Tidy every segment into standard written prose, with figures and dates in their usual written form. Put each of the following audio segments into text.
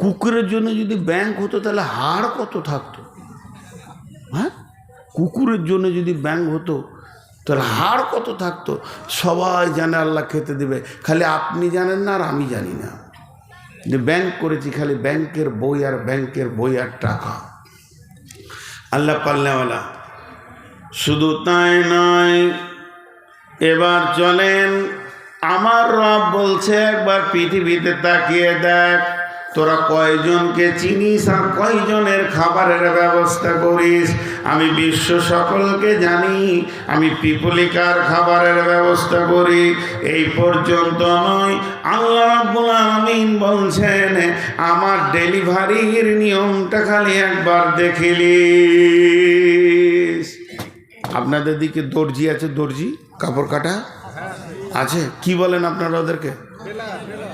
কুকুরের জন্য যদি ব্যাংক হতো তাহলে হাড় কত থাকতো? হ্যাঁ, কুকুরের জন্য যদি ব্যাংক হতো তাহলে হাড় কত থাকতো? সবাই জানে আল্লাহ খেতে দেবে, খালি আপনি জানেন না আর আমি জানি না যে ব্যাংক করেছি, খালি ব্যাংকের বই আর ব্যাংকের বই আর টাকা। আল্লাহ পাল্লাওয়ালা। শুধু তাই নয়, এবার চলেন, আমার রব বলছে একবার পৃথিবীতে তাকিয়ে দেখ, তোরা কয়জনকে চিনিস আর কয়জনের খাবারের ব্যবস্থা করিস। আমি বিশ্ব সকলকে জানি, আমি পিপলিকার খাবারের ব্যবস্থা করি। এই পর্যন্ত নয়, আল্লাহ রাব্বুল আলামিন বলছেন আমার ডেলিভারির নিয়মটা খালি একবার দেখিলিস। আপনাদের দিকে দর্জি আছে? দর্জি কাপড় কাটা আছে? কি বলেন আপনারা ওদেরকে?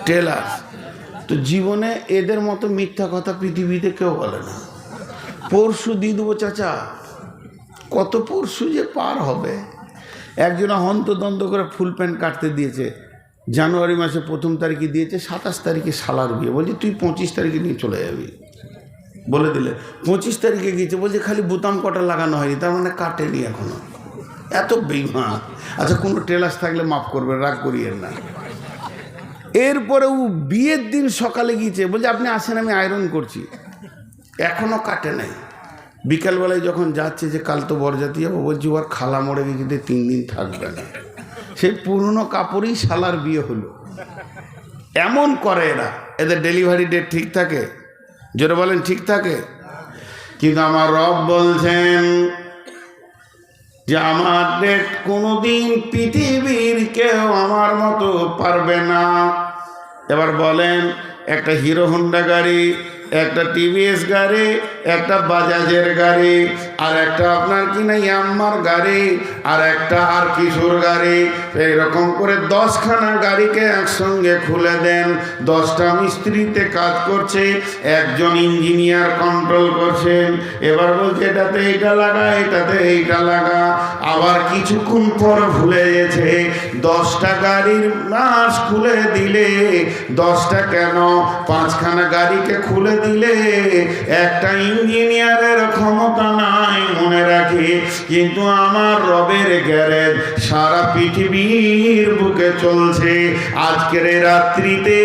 টেলার। তো জীবনে এদের মতো মিথ্যা কথা পৃথিবীতে কেউ বলে না। পরশু দিয়ে দেবো চাচা, কত পরশু যে পার হবে। একজনা হন্তদন্ত করে ফুল প্যান্ট কাটতে দিয়েছে, জানুয়ারি মাসে 1 তারিখে দিয়েছে, 27 তারিখে শালার বিয়ে। বলছি তুই 25 তারিখে নিয়ে চলে যাবি, বলে দিলে 25 তারিখে গিয়েছে। বলছে খালি বোতাম কটা লাগানো হয়নি, তার মানে কাটেনি এখনো। এত বেইমান। আচ্ছা, কোনো টেলার্স থাকলে মাফ করবে, রাগ করিয়েন না। এরপরে ও বিয়ের দিন সকালে গিয়েছে, বলছে আপনি আসেন আমি আয়রন করছি, এখনও কাটে নাই। বিকালবেলায় যখন যাচ্ছে যে কাল তো বরযাত্রী যাবো, বলছি ওর খালা মরে গেছে, 3 দিন থাকবে না। সেই পুরনো কাপড়েই শালার বিয়ে হলো। এমন করে এরা, এদের ডেলিভারি ডেট ঠিক থাকে? জোরে বলেন ঠিক থাকে? কিন্তু আমার রব বলছেন যে আমার ডেট কোনোদিন পৃথিবীর কেউ আমার মতো পারবে না। এবার বলেন, একটা হিরো হোন্ডা গাড়ি, একটা টিভিএস গাড়ি, একটা বাজাজের গাড়ি, আর একটা আপনার কিনা ইয়াম্মার গাড়ি, আর একটা আর কিশোর গাড়ি, এইরকম করে 10খানা গাড়িকে একসঙ্গে খুলে দেন। 10টা মিস্ত্রিতে কাজ করছে, একজন ইঞ্জিনিয়ার কন্ট্রোল করছেন। এবার বলছে এটাতে এইটা লাগা, এটাতে এইটা লাগা। আবার কিছুক্ষণ পর ভুলে গেছে 10টা গাড়ির নাশ খুলে দিলে 10টা কেন 5খানা গাড়িকে খুলে দিলে একটা ইঞ্জিনিয়ারের ক্ষমতা নাই, মনে রাখি। কিন্তু আমার রবের গ্যারেজ সারা পৃথিবীর বুকে চলছে। আজকের রাত্রিতে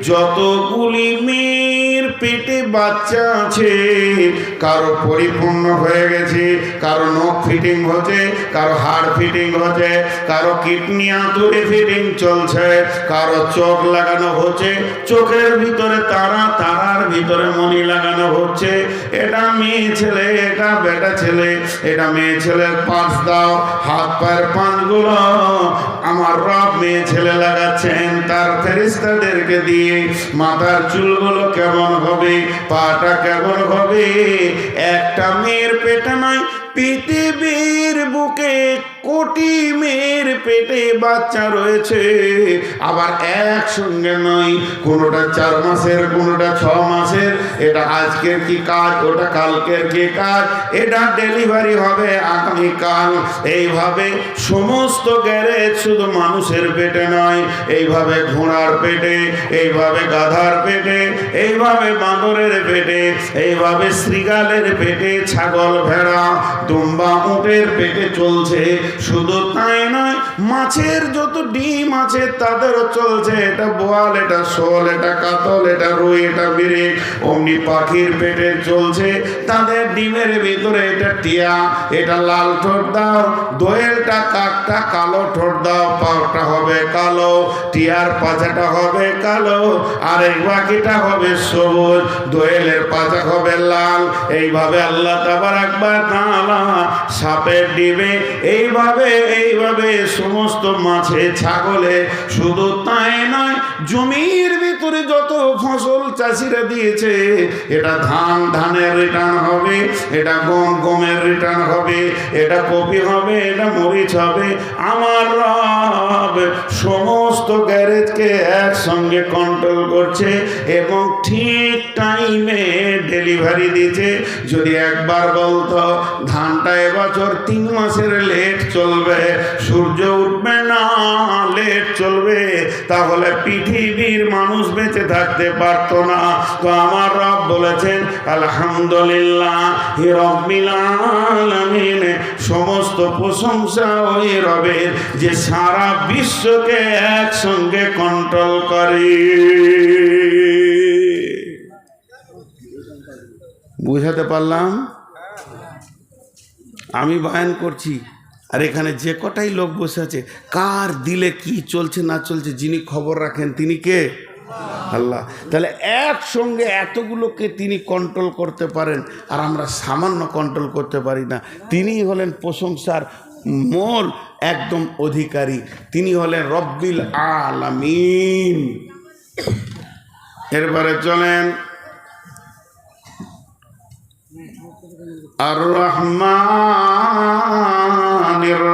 যতগুলি মেয়ের পেটে বাচ্চা আছে, কারো পরিপূর্ণ হয়ে গেছে, কারো নখ ফিটিং হচ্ছে, কারো হাড় ফিটিং হচ্ছে, কারো কিডনি আঁতুড়ে ফিটিং চলছে, কারো চোখ লাগানো হচ্ছে, চোখের ভিতরে তারা, তারার ভিতরে মণি লাগানো হচ্ছে। এটা মেয়ে ছেলে, এটা বেটা ছেলে। এটা মেয়ে ছেলের পাঁচ দাও, হাত পায়ের পাঁচগুলো আমার রব মেয়ে ছেলে লাগাচ্ছেন তার ফেরেশতাদেরকে দিয়ে। মাথার চুলগুলো কেমন হবে, পাটা কেমন হবে। একটা মেয়ের পেটে নয়, পৃথিবীর বুকে কোটি মেয়ের পেটে বাচ্চা রয়েছে। আবার একসঙ্গে নয়, কোনোটা 4 মাসের, কোনোটা 6 মাসের। এটা আজকের কি কাজ, ওটা কালকের কি কাজ। এটা ডেলিভারি হবে আগামীকাল। এইভাবে সমস্ত গ্যারেজ শুধু মানুষের পেটে নয়, এইভাবে ঘোড়ার পেটে, এইভাবে গাধার পেটে, এইভাবে বাঁদরের পেটে, এইভাবে শৃগালের পেটে, ছাগল, ভেড়া, দুম্বা, উটের পেটে চলছে। শুধু তাই নয়, মাছের যত ডিম আছে তাদেরও চলছে। এটা বোয়াল, এটা শোল, এটা কাতল, এটা রুই, এটা বিড়ি। অমনি পাখির পেটে চলছে, তাদের ডিমের ভিতরে এটা টিয়া, এটা লাল ঠোঁট দাও। দোয়েলটা, কাকটা কালো ঠোঁট দাও, পাটা হবে কালো, টিয়ার পাছাটা হবে কালো, আর এই বাকিটা হবে সবুজ। দোয়েলের পাছা হবে লাল। এইভাবে আল্লাহ তাবারাক ওয়া তাআলা সাপের ডিমে এইভাবে সমস্ত মাছে, ছাগলে। শুধু তাই নয়, জমির ভিতরে যত ফসল চাষিরা দিয়েছে, এটা ধান, ধানের রিটার্ন হবে, এটা গম, গমের রিটার্ন হবে, এটা কপি হবে, এটা মরিচ হবে। আমার রব সমস্ত গ্যারেজকে একসঙ্গে কন্ট্রোল করছে এবং ঠিক টাইমে ডেলিভারি দিচ্ছে। যদি একবার বলতো ধানটা এবছর 3 মাসের লেট চলবে, সূর্য উঠবে না, লেট চলবে, তাহলে পৃথিবীর মানুষ বেঁচে থাকতে পারতো না। তো আমার রব বলেছেন আলহামদুলিল্লাহ রাব্বিল আলামিন, সমস্ত প্রশংসা ওই রবের যে সারা বিশ্বকে একসঙ্গে কন্ট্রোল করে। বুঝাতে পারলাম? আমি বয়ান করছি আর এখানে যে কটাই লোক বসে আছে, কার দিলে কি চলছে না চলছে যিনি খবর রাখেন তিনি কে? আল্লাহ। তাহলে একসঙ্গে এতগুলোকে তিনি কন্ট্রোল করতে পারেন আর আমরা সামান্য কন্ট্রোল করতে পারি না। তিনি হলেন প্রশংসার মূল একদম অধিকারী, তিনি হলেন রব্বিল আলামিন। এরপরে চলেন আর রহমানির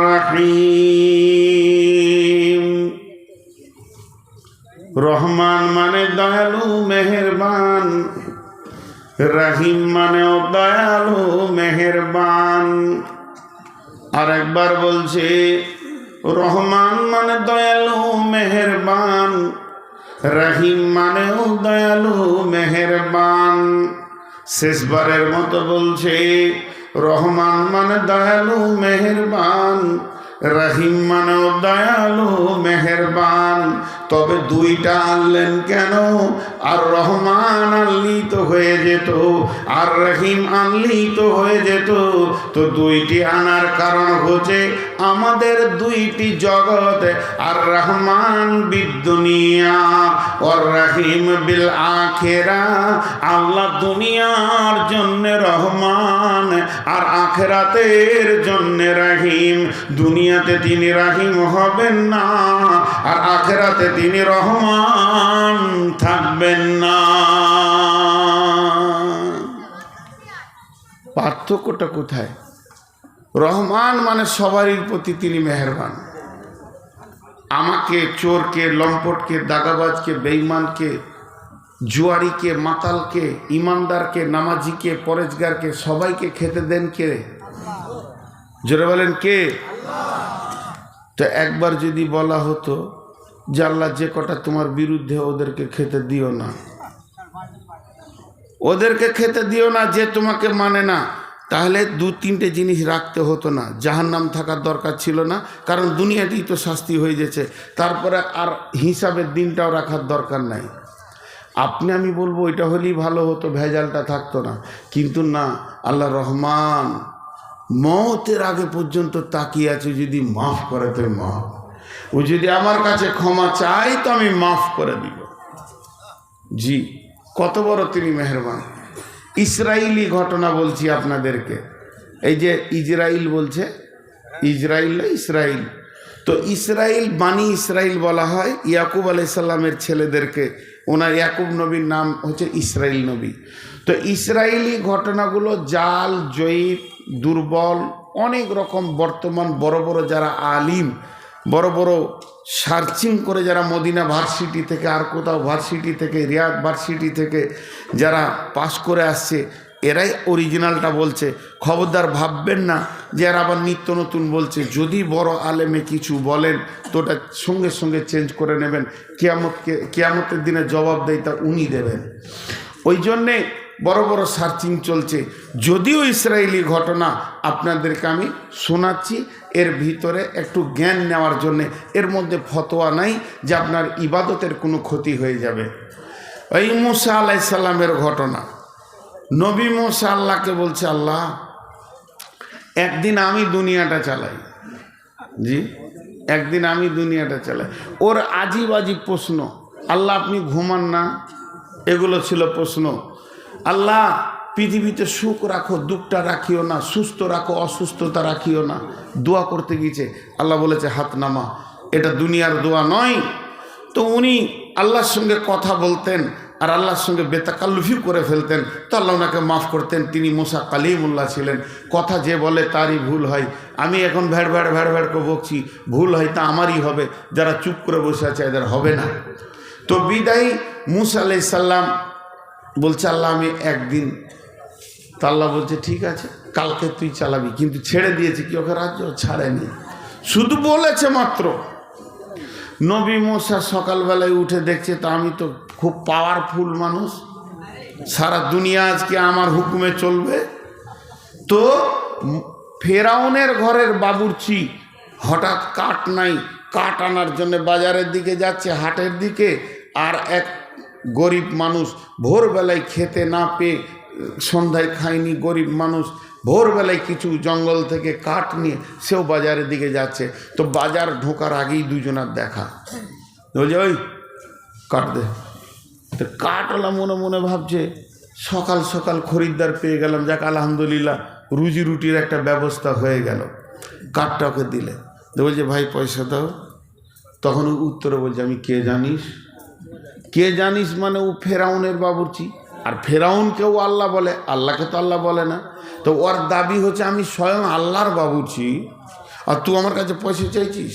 রহিম। রহমান মানে দয়ালু মেহেরবান, রহিম মানেও দয়ালু মেহেরবান। আর একবার বলছে রহমান মানে দয়ালু মেহেরবান, রহিম মানেও দয়ালু মেহেরবান। শেষবারের মতো বলছে রহমান মানে দয়ালু মেহেরবান, রহিম মানেও দয়ালু মেহেরবান। তবে দুইটা আনলেন কেন? আর রহমান আনলেই তো হয়ে যেত, আর রহিম আনলেই তো হয়ে যেত। তো দুইটি আনার কারণ হচ্ছে আমাদের দুইটি জগৎ, আর রহমান বিদ্দুনিয়া আর রহিম বিল আখিরা। আল্লাহ দুনিয়ার জন্য রহমান আর আখিরাতের জন্য রহিম। দুনিয়াতে তিনি রহিম হবেন না আর আখিরাতে তিনি রহমান থাকবেন না। পার্থক্যটা কোথায়? রহমান মানে সবারই প্রতি তিনি মেহেরবান। আমাকে, চোরকে, লম্পটকে, দাগাবাজকে, বেঈমানকে, জুয়ারিকে, মাতালকে, ইমানদারকে, নামাজিকে, পরেজগারকে সবাইকে খেতে দেন কে? জোরে বলেন কে? তো একবার যদি বলা হতো যে আল্লাহ যে কটা তোমার বিরুদ্ধে ওদেরকে খেতে দিও না, ওদেরকে খেতে দিও না যে তোমাকে মানে না, তাহলে দু তিনটে জিনিস রাখতে হতো না, জাহান্নাম থাকার দরকার ছিল না, কারণ দুনিয়াতেই তো শাস্তি হয়ে গেছে। তারপরে আর হিসাবের দিনটাও রাখার দরকার নাই। আপনি আমি বলবো এটা হলেই ভালো হতো, ভেজালটা থাকতো না। কিন্তু না, আল্লাহ রহমান, মওতের আগে পর্যন্ত তাকিয়ে আছে যদি মাফ করে তো মাফ, ও যদি আমার কাছে ক্ষমা চাই তো আমি মাফ করে দিব। জি, কত বড় তিনি মেহেরবান। ইসরায়েলি ঘটনা বলছি আপনাদেরকে। এই যে ইজরাইল বলছে, ইজরাইল না ইসরায়েল, তো ইসরায়েল বানি ইসরায়েল বলা হয় ইয়াকুব আলাইহিস সালামের ছেলেদেরকে। ওনার ইয়াকুব নবীর নাম হচ্ছে ইসরায়েল নবী। তো ইসরায়েলি ঘটনাগুলো জাল, জয়ীফ, দুর্বল, অনেক রকম বর্তমান বড় বড় যারা আলিম, বড় বড় সার্চিং করে যারা মদিনা ভার্সিটি থেকে আর কোথাও ভার্সিটি থেকে, রিয়াদ ভার্সিটি থেকে যারা পাস করে আসছে, এরাই অরিজিনালটা বলছে। খবরদার ভাববেন না যে এরা আবার নিত্য নতুন বলছে। যদি বড় আলেমে কিছু বলেন তো ওটা সঙ্গে সঙ্গে চেঞ্জ করে নেবেন। কিয়ামতের দিনে জবাবদেহিতা উনি দেবেন। ওই জন্যে বড় বড় সার্চিং চলছে। যদিও ইসরায়েলি ঘটনা আপনাদেরকে আমি শোনাচ্ছি, এর ভিতরে একটু জ্ঞান নেওয়ার জন্যে। এর মধ্যে ফতোয়া নাই যে আপনার ইবাদতের কোনো ক্ষতি হয়ে যাবে। এই মুসা আলাইহিস সালামের ঘটনা। নবী মুসা আল্লাহকে বলছে, আল্লাহ একদিন আমি দুনিয়াটা চালাই। জি, একদিন আমি দুনিয়াটা চালাই। ওর আজিব আজিব প্রশ্ন। আল্লাহ আপনি ঘুমান না, এগুলো ছিল প্রশ্ন। আল্লাহ পৃথিবীতে সুখ রাখো, দুঃখটা রাখিও না, সুস্থ রাখো, অসুস্থতা রাখিও না। দোয়া করতে গিয়েছে, আল্লাহ বলেছে হাত নামা, এটা দুনিয়ার দোয়া নয়। তো উনি আল্লাহর সঙ্গে কথা বলতেন আর আল্লাহর সঙ্গে বেতাকাল্লুফি করে ফেলতেন, তো আল্লাহ ওনাকে মাফ করতেন। তিনি মুসা কালিমুল্লাহ ছিলেন। কথা যে বলে তারই ভুল হয়। আমি এখন ভ্যাড় করে বকছি, ভুল হয় তা আমারই হবে, যারা চুপ করে বসে আছে এদের হবে না। তো বিদায়ী মুসা আলাইহিস সালাম বলছে, আল্লাহ আমি একদিন। তা আল্লাহ বলছে ঠিক আছে, কালকে তুই চালাবি। কিন্তু ছেড়ে দিয়েছে কি? ওকে রাজ্য ছাড়েনি, শুধু বলেছে মাত্র। নবী মুসা সকালবেলায় উঠে দেখছে, তা আমি তো খুব পাওয়ারফুল মানুষ, সারা দুনিয়া আজকে আমার হুকুমে চলবে। তো ফেরাউনের ঘরের বাবুর্চি হঠাৎ কাঠ নাই, কাঠ আনার জন্য বাজারের দিকে যাচ্ছে, হাটের দিকে। আর এক গরিব মানুষ ভোরবেলায় খেতে না পেয়ে, সন্ধ্যায় খায়নি গরিব মানুষ, ভোরবেলায় কিছু জঙ্গল থেকে কাঠ নিয়ে সেও বাজারের দিকে যাচ্ছে। তো বাজার ঢোকার আগেই দুজনার দেখা, বলছে ওই কাঠ দে। তো কাঠওয়ালা মনে মনে ভাবছে সকাল সকাল খরিদ্দার পেয়ে গেলাম, যাক আলহামদুলিল্লাহ, রুজি রুটির একটা ব্যবস্থা হয়ে গেল। কাঠটা ওকে দিলে, বলছে ভাই পয়সা দাও। তখন উত্তরে বলছে আমি কে জানিস? কে জানিস মানে ও ফেরাউনের বাবুর্চি, আর ফেরাউনকেও আল্লাহ বলে, আল্লাহকে তো আল্লাহ বলে না। তো ওর দাবি হচ্ছে আমি স্বয়ং আল্লাহর বাবুর্চি, আর তুই আমার কাছে পয়সা চাইছিস,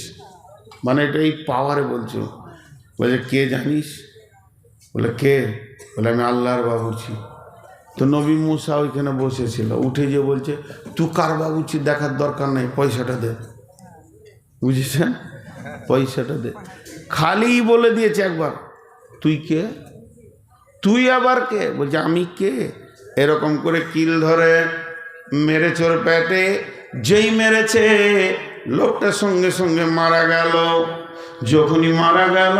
মানে এটা এই পাওয়ারে বলছো। বলছে কে জানিস? বলে কে? বলে আমি আল্লাহর বাবুর্চি। তো নবী মুসা ওইখানে বসেছিল, উঠে গিয়ে বলছে তুই কার বাবুর্চি দেখার দরকার নেই, পয়সাটা দে। বুঝেছেন? পয়সাটা দে। খালি বলে দিয়েছে একবার তুই কে, তুই আবার কে? বলছে আমি কে। এরকম করে কিল ধরে মেরেছে ওর পেটে। যেই মেরেছে লোকটা সঙ্গে সঙ্গে মারা গেল। যখনই মারা গেল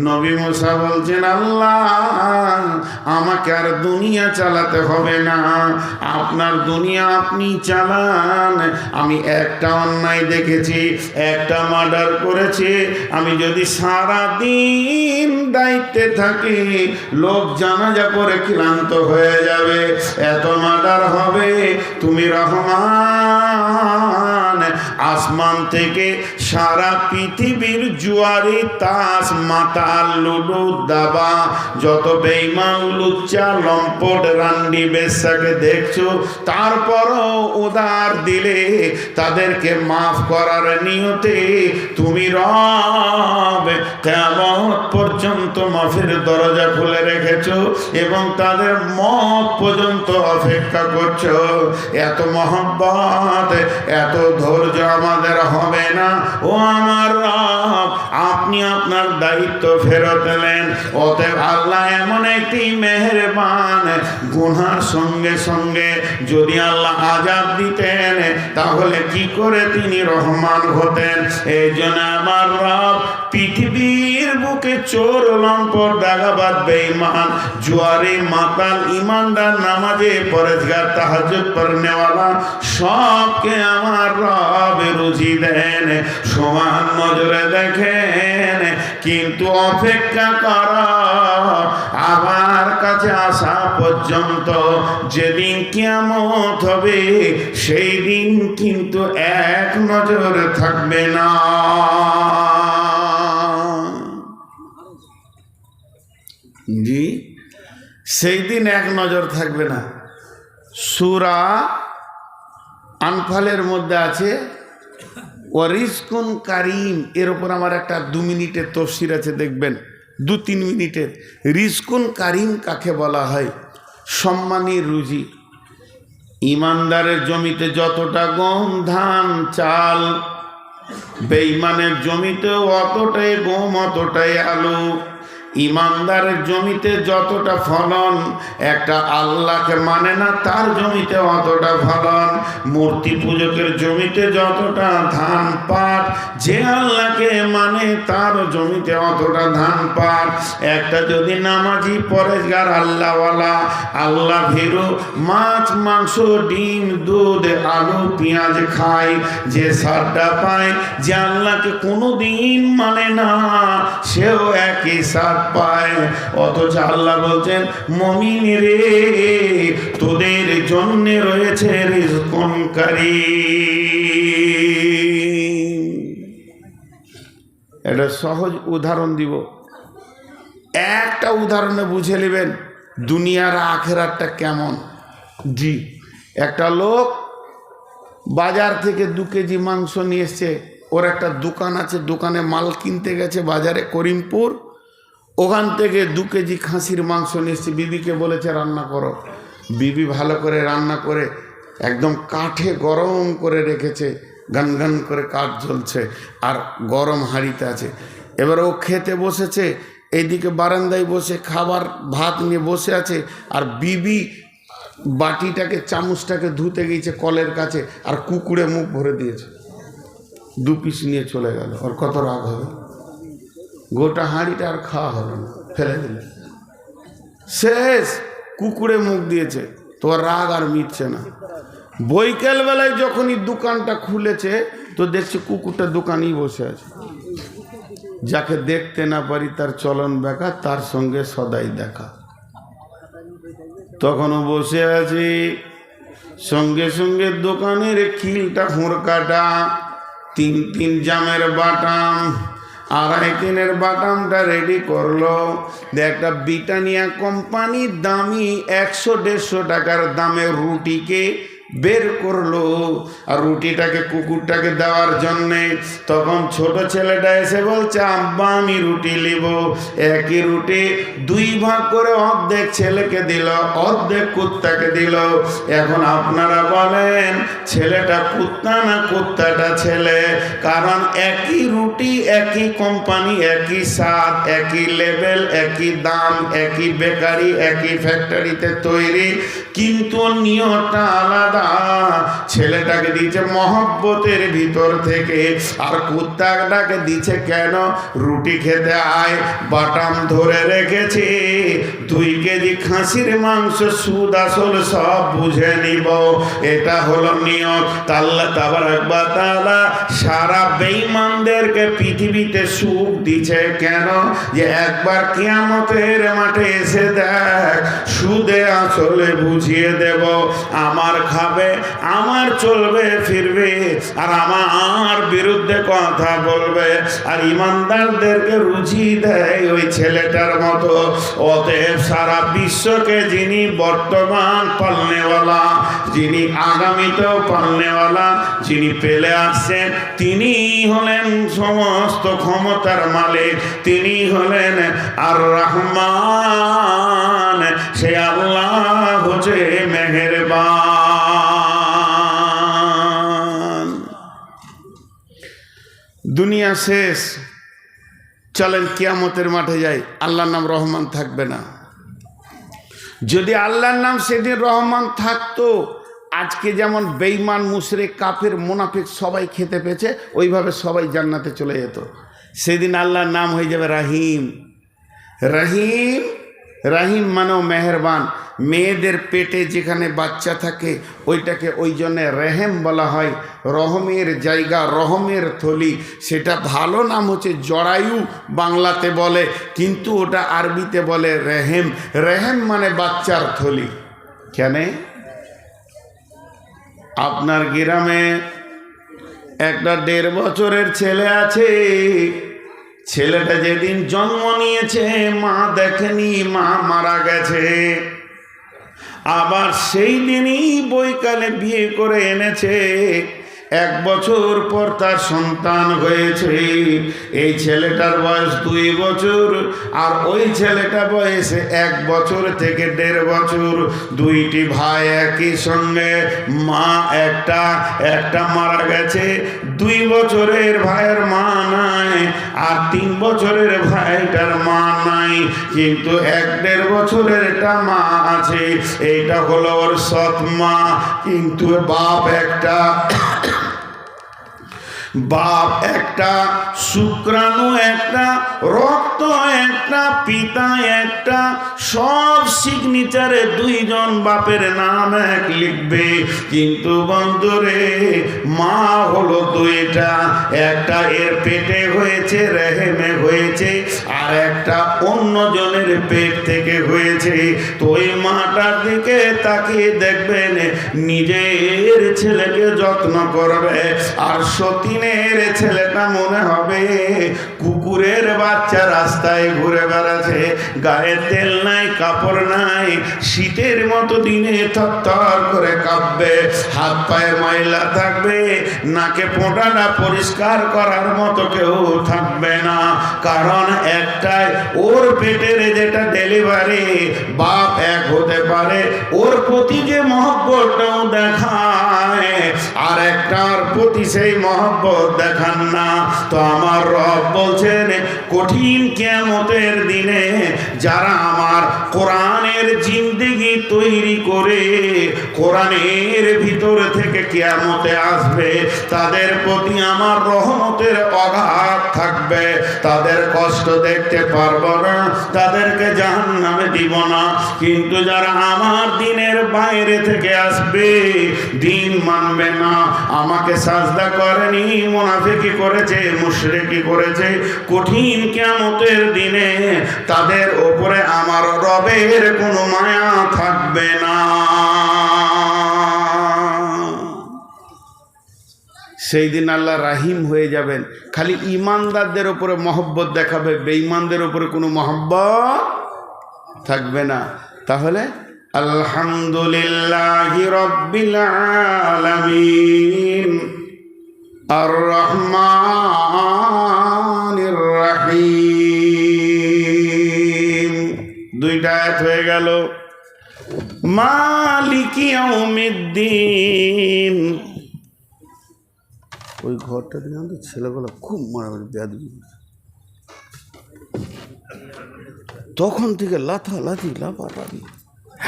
নবী মুসা বলছেন আল্লাহ আমাকে আর দুনিয়া চালাতে হবে না, আপনার দুনিয়া আপনি চালান। আমি একটা অন্যায় দেখেছি, একটা মার্ডার করেছি, আমি যদি সারা দিন দায়িত্বে থাকি লোক জানাজা করে ক্লান্ত হয়ে যাবে, এত মার্ডার হবে। তুমি রহমান, আসমান থেকে সারা পৃথিবীর জুয়ারি তাস মাতাল লুডু দাবা যত বেঈমান লুচ্চা লম্পট রান্ডি বেশ্যাকে দেখছো, তারপরও উদার দিলে তাদেরকে মাফ করার নিয়তে তুমি রব কিয়ামত পর্যন্ত মাফের দরজা খুলে রেখেছো এবং তাদের মত পর্যন্ত অপেক্ষা করছো। এত মহব্বত, এত ধৈর্য আমাদের হবে না। ও আমার রব, আপনি আপনার দায়িত্ব ফেরত নেন। অতএব আল্লাহ এমন একটি মেহেরবান, গুনার সঙ্গে সঙ্গে যদি আল্লাহ আযাব দিতেন তাহলে কি করে তিনি রহমান হতেন? এই জন্য আমার রব পৃথিবীর বুকে চোর লম্পট দাগাবাজ বেঈমান জুয়ারি মাতাল ইমানদার নামাজে পরেজগার তাহাজ্জুদ পড়নেওয়ালা সবকে আমার রব রুজি দেন, সমান নজরে দেখেন। কিন্তু অপেক্ষা কর আমার কাছে আসা পর্যন্ত, যেদিন কিয়ামত হবে সেই দিন কিন্তু এক নজর থাকবে না। জি, সেই দিন এক নজর থাকবে না। সূরা আনফালের মধ্যে আছে ওয়ারিজকুন কারিম, এর উপর আমার একটা 2 মিনিটের তফসির আছে, দেখবেন 2-3 মিনিটের। রিজকুন কারিম কাকে বলা হয়? সম্মানী রুজি। ইমানদারের জমিতে যতটা গম ধান চাল, বেঈমানের জমিতেও অতটাই গম অতটাই আলু। ইমানদারের জমিতে যতটা ফলন, একটা আল্লাহকে মানে না তার জমিতে অতটা ফলন। মূর্তি পূজকের জমিতে যতটা ধান পাট, যে আল্লাহকে মানে তার জমিতে অতটা ধান পাট। একটা যদি নামাজি পরেজগার আল্লাহওয়ালা আল্লাহ ভীরু মাছ মাংস ডিম দুধ আলু পেঁয়াজ খায়, যে সারটা পায়, যে আল্লাহকে কোনোদিন মানে না, সেও একই সার পায়। অথচ আল্লাহ বলছেন মুমিন রে তোদের জন্য রয়েছে রিজকুন কারীম। এটা সহজ উদাহরণ দিব, একটা উদাহরণে বুঝে নেবেন দুনিয়ার আখেরাতটা কেমন। জি, একটা লোক বাজার থেকে 2 কেজি মাংস নিয়ে এসছে, ওর একটা দোকান আছে, দোকানে মাল কিনতে গেছে বাজারে করিমপুর, ওখান থেকে 2 কেজি খাসির মাংস নিয়ে এসছে, বিবিকে বলেছে রান্না করো। বিবি ভালো করে রান্না করে একদম কাঠে গরম করে রেখেছে, গান গান করে কাঠ জ্বলছে আর গরম হাঁড়িতে আছে। এবার ও খেতে বসেছে, এইদিকে বারান্দায় বসে খাবার ভাত নিয়ে বসে আছে, আর বিবি বাটিটাকে চামচটাকে ধুতে গিয়েছে কলের কাছে, আর কুকুরে মুখ ভরে দিয়েছে, 2 পিস নিয়ে চলে গেল। ওর কত রাগ হবে? গোটা হাঁড়িটা আর খাওয়া হলো না, ফেলে দিলে, শেষ। কুকুরে মুখ দিয়েছে, তোর রাগ আর মিটছে না। বৈকাল বেলায় যখনই দোকানটা খুলেছে তো দেখছে কুকুরটা দোকানেই বসে আছে। যাকে দেখতে না পারি তার চলন বেকা, তার সঙ্গে সদাই দেখা। তখনও বসে আছি, সঙ্গে সঙ্গে দোকানের খিলটা হুঁড়কাটা, 3 জামের বাটাম, 2.5 বাটামটা রেডি করলো। একটা ব্রিটানিয়া কোম্পানির দামি 100-150 টাকার দামের রুটিকে বের করলো, আর রুটিটাকে কুকুরটাকে দেওয়ার জন্যে। তখন ছোট ছেলেটা এসে বলছে, আব্বা আমি রুটি নিব। একই রুটি 2 ভাগ করে অর্ধেক ছেলেকে দিল, অর্ধেক কুত্তাকে দিল। এখন আপনারা বলেন ছেলেটা কুত্তা না কুত্তাটা ছেলে? কারণ একই রুটি, একই কোম্পানি, একই স্বাদ, একই লেভেল, একই দাম, একই বেকারি, একই ফ্যাক্টরিতে তৈরি, কিন্তু নিয়তটা আলাদা। ছেলেটাকে দিয়েছে মহব্বতের ভিতর থেকে, আর কুত্তাটাকে দিচ্ছে কেন? রুটি খেতে আয়, বাটাম ধরে রেখেছে, 2 কেজি খাসির মাংস সুদ আসল সব বুঝে নিব, এটা হলো নিয়ত। আল্লাহ তাবারক ওয়া তাআলা সারা বেঈমানদেরকে পৃথিবীতে সুখ দিচ্ছে কেন? যে একবার কিয়ামতের মাঠে এসে দেখ, সুদে আসলে বুঝিয়ে দেব। আমার খাবে, আমার চলবে ফিরবে, আর আমার বিরুদ্ধে কথা বলবে, আর ইমানদারদেরকে রুচি দেয় ওই ছেলেটার মতো। অতএব সারা বিশ্বকে যিনি বর্তমান পালনেওয়ালা, যিনি আগামীতেও পালনেওয়ালা, যিনি পেলে আসছেন, তিনি হলেন সমস্ত ক্ষমতার মালিক, তিনি হলেন আর রহমান। সে আল্লাহ হচ্ছে মেহেরবান। দুনিয়া শেষ, চলেন কিয়ামতের মাঠে যাই। আল্লাহর নাম রহমান থাকবে না। যদি আল্লাহর নাম সেদিন রহমান থাকতো, আজকে যেমন বেঈমান, মুশরিক, কাফের, মুনাফিক সবাই খেতে পেয়েছে, ওইভাবে সবাই জান্নাতে চলে যেত। সেদিন আল্লাহর নাম হয়ে যাবে রাহিম। রহিম, রাহিম মানেও মেহেরবান। মেয়েদের পেটে যেখানে বাচ্চা থাকে ওইটাকে ওই জন্যে রেহেম বলা হয়, রহমের জায়গা, রহমের থলি। সেটা ভালো নাম হচ্ছে জরায়ু, বাংলাতে বলে, কিন্তু ওটা আরবিতে বলে রেহেম। রেহেম মানে বাচ্চার থলি। কেন? আপনার গ্রামে একটা 1.5 বছরের ছেলে আছে, ছেলেটা যেদিন জন্ম নিয়েছে মা দেখেনি, মা মারা গেছে। আবার সেই দিনই বৈকালে বিয়ে করে এনেছে, 1 বছর পর তার সন্তান হয়েছে। এই ছেলেটার বয়স 2 বছর, আর ওই ছেলেটা বয়সে 1 বছর থেকে 1.5 বছর। 2টি ভাই একই সঙ্গে, মা একটা মারা গেছে। 2 বছরের ভাইয়ের মা নাই, আর 3 বছরের ভাইটার মা নাই, কিন্তু 1.5 বছরেরটা মা আছে। এইটা হলো ওর সৎ মা, কিন্তু বাপ একটা, শুক্রাণু একটা, রক্ত একটা, পিতা একটা, সব সিগনেচারে 2 জন বাপের নাম এক লিখবে, কিন্তু বন্ধুরে মা হলো 2টা। একটা এর পেটে হয়েছে, রেহেমে হয়েছে, আর একটা অন্য জনের পেট থেকে হয়েছে। তো ওই মাটার দিকে তাকিয়ে দেখবেন, নিজের ছেলেকে যত্ন করবে, আর সতীনের ছেলেটা মনে হবে কুকুরের বাচ্চা, রাস্তায় ঘুরে বেড়াচ্ছে, গায়ে তেল নাই, কাপড় নাই, শীতের মতো দিনে থরথর করে কাঁপবে, হাত পায়ে ময়লা থাকবে, নাকে পোঁটাটা পরিষ্কার করার মতো কেউ থাকবে না। কারণ একটাই, ওর পেটের যেটা ডেলিভারি, বাপ এক হতে পারে, ওর প্রতি যে মহব্বতটাও দেখায়, আর একটার প্রতি সেই মহব্বত মহব্বত দেখান না। তো আমার রব বলছেন কঠিন কিয়ামতের দিনে যারা আমার কোরআনের জিন্দেগি তৈরি করে কোরআনের ভিতর থেকে কিয়ামতে আসবে, তাদের প্রতি আমার রহমতের অগাধ থাকবে। তাদের কষ্ট দেখতে পারবো না, তাদেরকে জাহান্নামে দিব না। কিন্তু যারা আমার দিনের বাইরে থেকে আসবে, দিন মানবে না, আমাকে সাজদা করেনি, মুনাফিকি করেছে, মুশরিকি করেছে, কঠিন কিয়ামতের দিনে তাদের উপরে আমার রবের কোনো মায়া থাকবে না। সেই দিন আল্লাহ রাহিম হয়ে যাবেন, খালি ইমানদারদের উপরে মহব্বত দেখাবে, বেঈমানদের উপরে কোনো মহব্বত থাকবে না। তাহলে আলহামদুলিল্লাহি রাব্বিল আলামিন আর রহমানির রহিম, দুইটা আয়াত হয়ে গেল। মালিকি ইয়াউমিদ্দিন, ওই ঘরটা দিয়ে আমাদের ছেলেগুলো খুব মারামারি বেয়াদবি, তখন থেকে লাথালাথি লাফালাফি,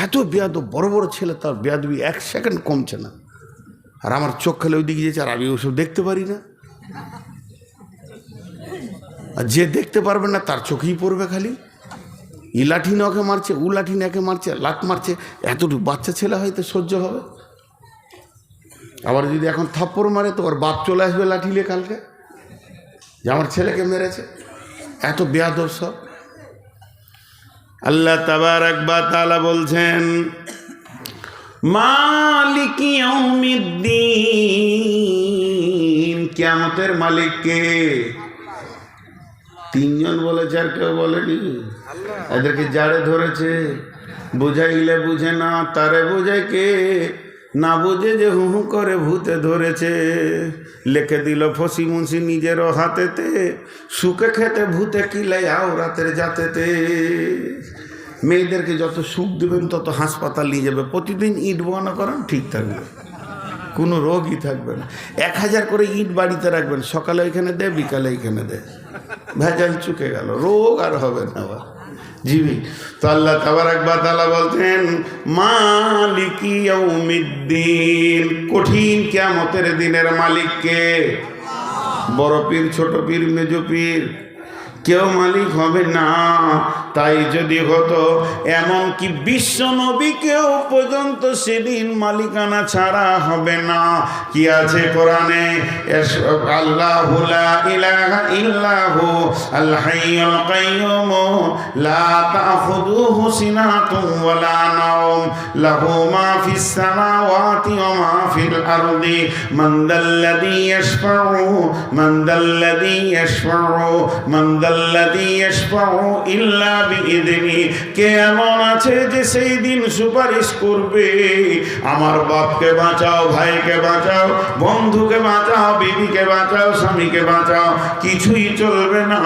এত বেয়াদব, বড় বড় ছেলে, তার বেয়াদবি এক সেকেন্ড কমছে না। আর আমার চোখ খেলে ওই দিকে যেছে, আর আমি ওসব দেখতে পারি না। আর যে দেখতে পারবে না তার চোখেই পড়বে খালি, ই লাঠি নকে মারছে, উ লাঠি নাকে মারছে, লাত মারছে, এতটুকু বাচ্চা ছেলে হয়তো সহ্য হবে। আবার যদি এখন থাপ্পড় মারে তো ওর বাপ চলে আসবে লাঠি নিয়ে কালকে, যে আমার ছেলেকে মেরেছে। এত বেয়াদব সব। আল্লাহ তাবারাক ওয়া তাআলা বলছেন মালিকি ইয়াউমিদ্দিন, কিয়ামতের মালিক কে? তিনজন বলেছে, আর কেউ বলেনি। এদেরকে যারে ধরেছে, বুঝাইলে বুঝে না, তারে বুঝাই কে? না বুঝে যে হু হু করে ভূতে ধরেছে, লিখে দিল ফসি মুন্সি নিজেরও হাতেতে, সুখে খেতে ভূতে কিলাই আওরাতের জাতেতে। মেয়েদেরকে যত সুখ দেবেন তত হাসপাতাল নিয়ে যাবে, প্রতিদিন ইট বানা করেন, ঠিক থাকবে, কোনো রোগই থাকবে না। 1000 করে ইট বাড়িতে রাখবেন, সকালে এখানে দে, বিকালে এখানে দে, ভেজাল চুকে গেল, রোগ আর হবে না আবার। জিবি তো আল্লাহ তাবারাক ওয়া তাআলা বলতেন মালিকি ইয়াউমিদ্দিন, কঠিন কিয়ামতের দিনের মালিক কে? বড় পীর, ছোট পীর, মেজ পীর, কেউ মালিক হবে না। তাই যদি হতো, এমনকি বিশ্ব নবীকেও পর্যন্ত সেদিন মালিকানা ছাড়া হবে না। কি আছে কোরআনে? আল্লাহু লা ইলাহা ইল্লাহু আল হাইয়ুল কাইয়্যুম লা তাখুযুহু সিনাতুন ওয়ালা নাওম লাহু মা ফিস সামাওয়াতি ওয়া মা ফিল আরদি মান দাল্লাযী ইয়াশফাউ মান দাল্লাযী ইয়াশফাউ মান দাল্লাযী ইয়াশফাউ ইল্লা বিইذনি। কে এমন আছে যে সেই দিন সুপারিশ করবে? আমার বাপকে বাঁচাও, ভাইকে বাঁচাও, বন্ধুকে বাঁচাও, বিবিকে বাঁচাও, স্বামীকে বাঁচাও, কিছুই চলবে না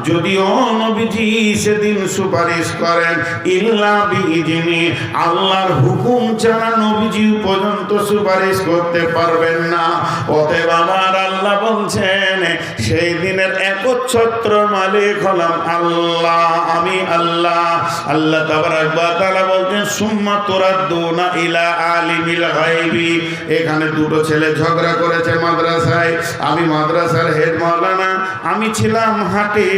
যদিও নবীজি সেদিন সুপারিশ করেন। ইল্লা বিইذনি, আল্লাহর হুকুম ছাড়া নবীজি পর্যন্ত সুপারিশ করতে পারবেন না। অতএব আমার আল্লাহ বলছেন সেই দিনের একচ্ছত্র মালিক হলাম আল্লাহ, আমি আল্লাহ। আল্লাহ তাবারাক ওয়া তাআলা বলছেন সুম্মা তুরাদ্দুনা ইলা আলিমিল গায়বি। এখানে দুটো ছেলে ঝগড়া করেছে মাদ্রাসায়, আমি মাদ্রাসার হেড মাওলানা, আমি ছিলাম হাটে।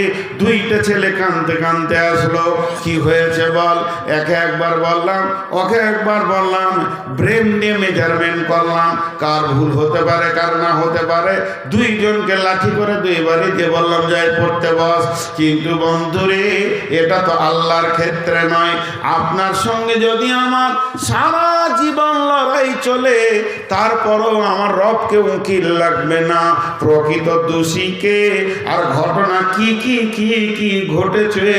দুইটা ছেলে কাঁদতে কাঁদতে আসলো, কি হয়েছে বল? একে একবার বললাম, ওকে একবার বললাম, ব্রেন দিয়ে মেজারমেন্ট করলাম, কার ভুল হতে পারে কার না হতে পারে। দুইজনকে লাঠি করে দুইবারই দিয়ে বললাম যাই পড়তে বস। কিন্তু বন্ধুরে, এটা তো আল্লাহর ক্ষেত্রে নয়। আপনার সঙ্গে যদি আমার সারা জীবন লড়াই চলে, তারপরও আমার রবকে উকিল লাগবে না। প্রকৃত দোষীকে আর ঘটনা কি কি কি কি ঘটেছে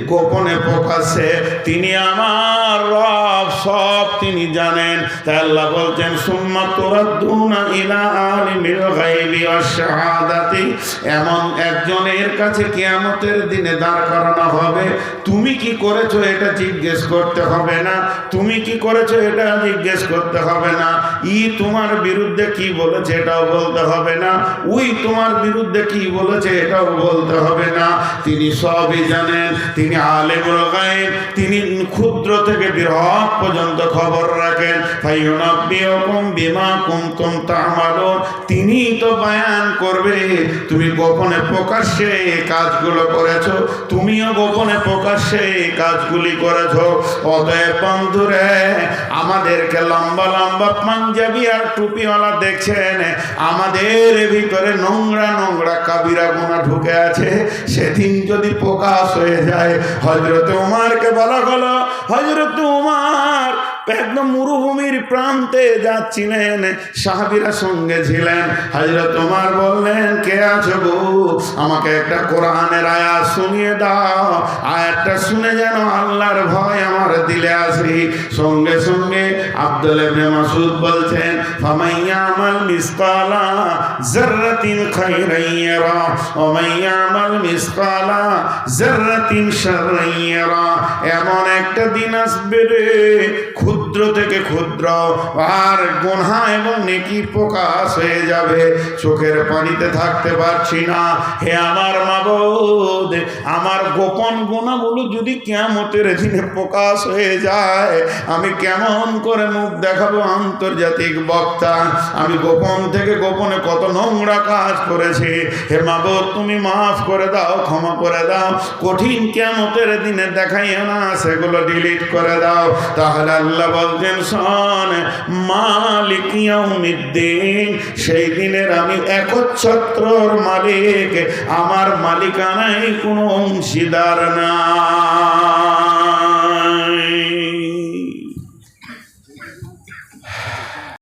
গোপনে প্রকাশ্যে, তিনি আমার রব সব তিনি জানেন। তাই আল্লাহ বলছেন সুম্মা তুরাদ্দুনা ইলা আলিমিল গায়বি ওয়াশ শাহাদাতি, এমন একজনের কাছে কিয়ামতের দিনে দাঁড় করানো হবে। তুমি কি করেছো এটা জিজ্ঞেস করতে হবে না, তুমি কি করেছো এটা জিজ্ঞেস করতে হবে না, তোমার বিরুদ্ধে কি বলেছে এটাও বলতে হবে না, তোমার বিরুদ্ধে কি বলেছে এটাও বলতে হবে না। তিনি সবই জানেন, তিনি আলিমুল গায়ব, তিনি ক্ষুদ্র থেকে বৃহৎ পর্যন্ত খবর রাখেন। ফায়ুনাব্বিউকুম বিমা কুনতুম তা'মালুন, তিনি তো বয়ান করবে তুমি গোপনে প্রকাশ্যে কাজগুলো করেছো, তুমিও গোপনে প্রকাশ্যে কাজগুলি করেছো। অতএব বন্ধুরে, আমাদেরকে লম্বা লম্বা পাঞ্জাবি আর টুপিওয়ালা দেখছেন, আমাদের ভিতরে নোংরা নোংরা কাবিরা গুনাহ ঢুকে আছে। সেদিন যদি প্রকাশ হয়ে যায়, হযরত উমরকে বলা হলো, হযরত উমর একদম মরুভূমির প্রান্তে যাচ্ছিলেন, সাহাবীরা সঙ্গে ছিলেন। হযরত উমর বললেন, কে আছো গো, আমাকে একটা কোরআনের আয়াত শুনিয়ে দাও, আয়াতটা শুনে যেন আল্লাহর ভয় আমার দিলে আসে। সঙ্গে সঙ্গে আব্দুল্লাহ ইবনে মাসউদ বলছেন, ফামাইয়ামাল মিসকালা যাররাতিন খায়রান ইয়ারা ওয়া মাইয়ামাল মিসকালা যাররাতিন শাররান ইয়ারা। এমন একটা দিন আসবে রে, ক্ষুদ্র থেকে ক্ষুদ্র আর গুনাহ এবং নেকি প্রকাশ হয়ে যাবে, চোখের পানিতে থাকতে পারছি না। হে আমার মাবুদ, আমার গোপন গুনাহগুলো যদি কিয়ামতের দিনে প্রকাশ হয়ে যায়, আমি কেমন করে মুখ দেখাবো আন্তর্জাতিক বক্তা? আমি গোপন থেকে গোপনে কত নোংরা কাজ করেছি। হে মাবুদ, তুমি মাফ করে দাও, ক্ষমা করে দাও, কঠিন কিয়ামতের দিনে দেখাইও না, সেগুলো ডিলিট করে দাও। তাহলে আল্লাহ বলছেন, শোন, মালিক ইয়াউমিদ্দিন, সেই দিনের আমি একচ্ছত্রর মালিক, আমার মালিকানায় কোনো অংশীদার না।